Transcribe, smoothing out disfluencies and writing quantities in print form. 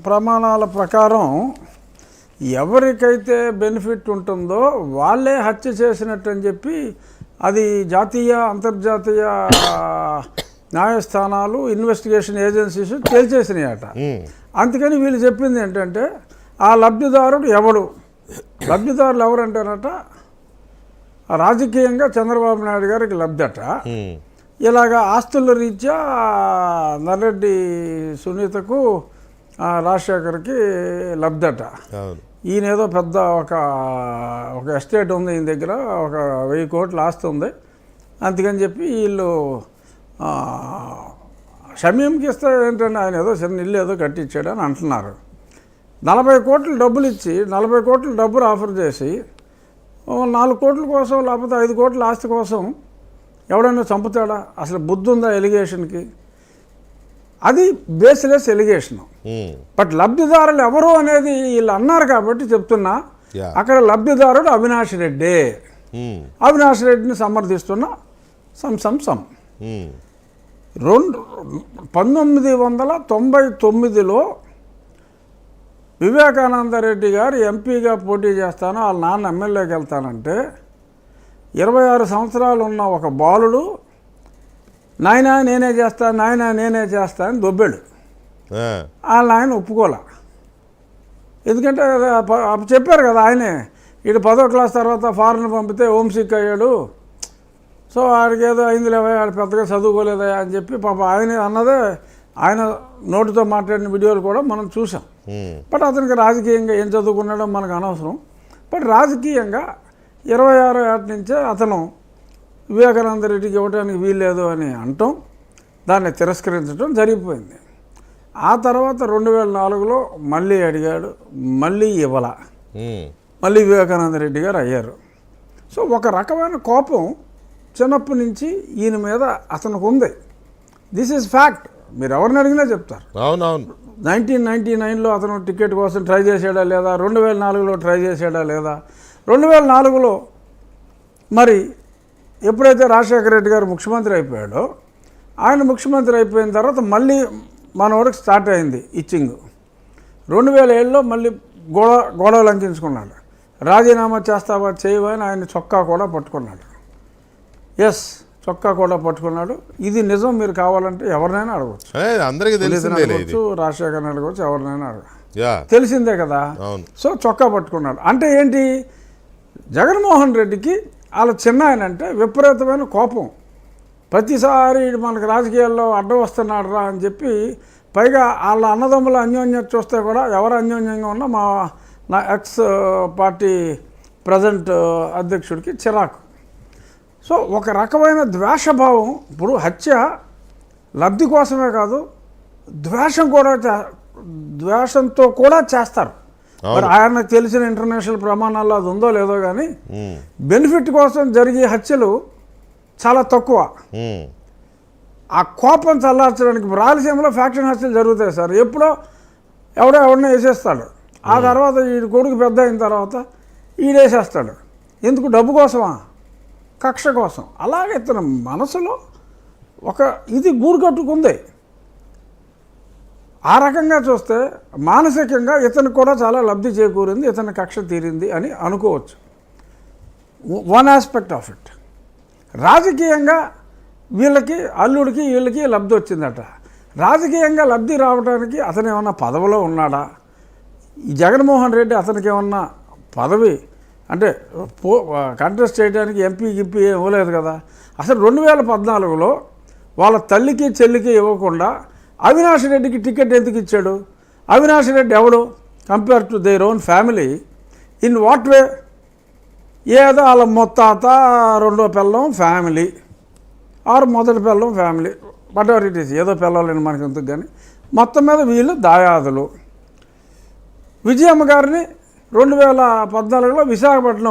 ప్రమాణాల ప్రకారం ఎవరికైతే బెనిఫిట్ ఉంటుందో వాళ్ళే హత్య చేసినట్టు అని చెప్పి అది జాతీయ అంతర్జాతీయ న్యాయస్థానాలు ఇన్వెస్టిగేషన్ ఏజెన్సీస్ తేల్చేసినాయట. అందుకని వీళ్ళు చెప్పింది ఏంటంటే ఆ లబ్ధిదారుడు లబ్ధిదారులు ఎవరంటారట, రాజకీయంగా చంద్రబాబు నాయుడు గారికి లబ్ధట. ఇలాగా ఆస్తుల రీత్యా నల్లరెడ్డి సునీతకు రాజశేఖర్కి లబ్ధట. ఈయనేదో పెద్ద ఒక ఎస్టేట్ ఉంది, ఈయన దగ్గర ఒక 1000 కోట్ల ఆస్తి ఉంది. అందుకని చెప్పి వీళ్ళు షమీంకి ఇస్తే ఏంటంటే ఆయన ఏదో చిన్న ఇల్లు ఏదో కట్టించాడు అని అంటున్నారు. 40 కోట్లు డబ్బులు ఇచ్చి 40 కోట్ల డబ్బులు ఆఫర్ చేసి 4 కోట్ల కోసం లేకపోతే 5 కోట్ల ఆస్తి కోసం ఎవడైనా చంపుతాడా? అసలు బుద్ధి ఉందా ఎలిగేషన్కి? అది బేస్లెస్ ఎలిగేషను. బట్ లబ్ధిదారులు ఎవరు అనేది వీళ్ళు అన్నారు కాబట్టి చెప్తున్నా. అక్కడ లబ్ధిదారుడు అవినాష్ రెడ్డి. అవినాష్ రెడ్డిని సమర్థిస్తున్న సమ్ 1999లో వివేకానంద రెడ్డి గారు ఎంపీగా పోటీ చేస్తాను, వాళ్ళ నాన్న ఎమ్మెల్యేకి వెళ్తానంటే 26 సంవత్సరాలు ఉన్న ఒక బాలుడు నాయనా నేనే చేస్తా అని దొబ్బాడు. వాళ్ళ ఆయన ఒప్పుకోలే. ఎందుకంటే చెప్పారు కదా ఆయనే, ఇటు 10వ క్లాస్ తర్వాత ఫారెన్ పంపితే హోమ్సిక్ అయ్యాడు, సో ఆడికి ఏదో అయింది ఆడు పెద్దగా చదువుకోలేదా అని చెప్పి పాప ఆయన అన్నదే, ఆయన నోటితో మాట్లాడిన వీడియోలు కూడా మనం చూసాం. బట్ అతనికి రాజకీయంగా ఏం చదువుకున్నాడో మనకు అనవసరం. బట్ రాజకీయంగా 26 ఏళ్ళ నుంచే అతను వివేకానంద రెడ్డికి ఇవ్వడానికి వీల్లేదు అని అంటాం, దాన్ని తిరస్కరించడం జరిగిపోయింది. ఆ తర్వాత 2004లో మళ్ళీ అడిగాడు, మళ్ళీ ఇవ్వాల, మళ్ళీ వివేకానంద రెడ్డి గారు అయ్యారు. సో ఒక రకమైన కోపం చిన్నప్పటి నుంచి ఈయన మీద అతనికి ఉంది. This is fact. మీరు ఎవరిని అడిగినా చెప్తారు. 1999లో అతను టికెట్ కోసం ట్రై చేశాడా లేదా, 2004లో ట్రై చేశాడా లేదా, 2004లో మరి ఎప్పుడైతే రాజశేఖర రెడ్డి గారు ముఖ్యమంత్రి అయిపోయాడో, ఆయన ముఖ్యమంత్రి అయిపోయిన తర్వాత మళ్ళీ మనోడికి స్టార్ట్ అయింది ఇచ్చింగ్. 2007లో మళ్ళీ గొడవలు అంకించుకున్నాడు. రాజీనామా చేస్తావా చేయవా అని ఆయన చొక్కా కూడా పట్టుకున్నాడు. చొక్కా కూడా పట్టుకున్నాడు. ఇది నిజం. మీరు కావాలంటే ఎవరినైనా అడగవచ్చు, అడగవచ్చు, రాజశేఖర్ని అడగవచ్చు, ఎవరినైనా అడగవచ్చు, తెలిసిందే కదా. సో చొక్కా పట్టుకున్నాడు. అంటే ఏంటి, జగన్మోహన్ రెడ్డికి వాళ్ళ చిన్న ఆయన అంటే విపరీతమైన కోపం. ప్రతిసారి మనకు రాజకీయాల్లో అడ్డం వస్తున్నాడు రా అని చెప్పి, పైగా వాళ్ళ అన్నదమ్ముల అన్యోన్యత చూస్తే కూడా ఎవరు అన్యోన్యంగా ఉన్నా నా ఎక్స్ పార్టీ ప్రజెంట్ అధ్యక్షుడికి చిరాకు. సో ఒక రకమైన ద్వేషభావం. ఇప్పుడు హత్య లబ్ధి కోసమే కాదు, ద్వేషంతో కూడా చేస్తారు. మరి ఆయనకు తెలిసిన ఇంటర్నేషనల్ ప్రమాణాల్లో అది ఉందో లేదో కానీ బెనిఫిట్ కోసం జరిగే హత్యలు చాలా తక్కువ. ఆ కోపం చల్లార్చడానికి రాయలసీమలో ఫ్యాక్షన్ హత్యలు జరుగుతాయి సార్. ఎప్పుడో ఎవడో వేసేస్తాడు, ఆ తర్వాత ఈ కొడుకు పెద్ద అయిన తర్వాత ఈడేసేస్తాడు. ఎందుకు? డబ్బు కోసమా? కక్ష కోసం. అలాగే ఇతను మనసులో ఒక ఇది గూడుకట్టుకుంది. ఆ రకంగా చూస్తే మానసికంగా ఇతనికి కూడా చాలా లబ్ధి చేకూరింది, ఇతని కక్ష తీరింది అని అనుకోవచ్చు. One aspect of it. రాజకీయంగా వీళ్ళకి లబ్ధి వచ్చిందట. రాజకీయంగా లబ్ధి రావడానికి అతను ఏమన్నా పదవిలో ఉన్నాడా? ఈ జగన్మోహన్ రెడ్డి అతనికి ఏమన్నా పదవి అంటే కంటెస్ట్ చేయడానికి ఎంపీ ఇవ్వలేదు కదా. అసలు 2014లో వాళ్ళ తల్లికి చెల్లికి ఇవ్వకుండా అవినాష్ రెడ్డికి టికెట్ ఎందుకు ఇచ్చాడు? అవినాష్ రెడ్డి ఎవడు compare to their own family? In what way? ఏదో వాళ్ళ మొత్తాత రెండో పిల్లం ఫ్యామిలీ ఆరు మొదటి పిల్లం family, what ever it is, ఏదో పిల్లలేని మనకి ఎందుకు కానీ మొత్తం మీద వీళ్ళు దాయాదులు. విజయమ్మ గారిని 2014లో విశాఖపట్నం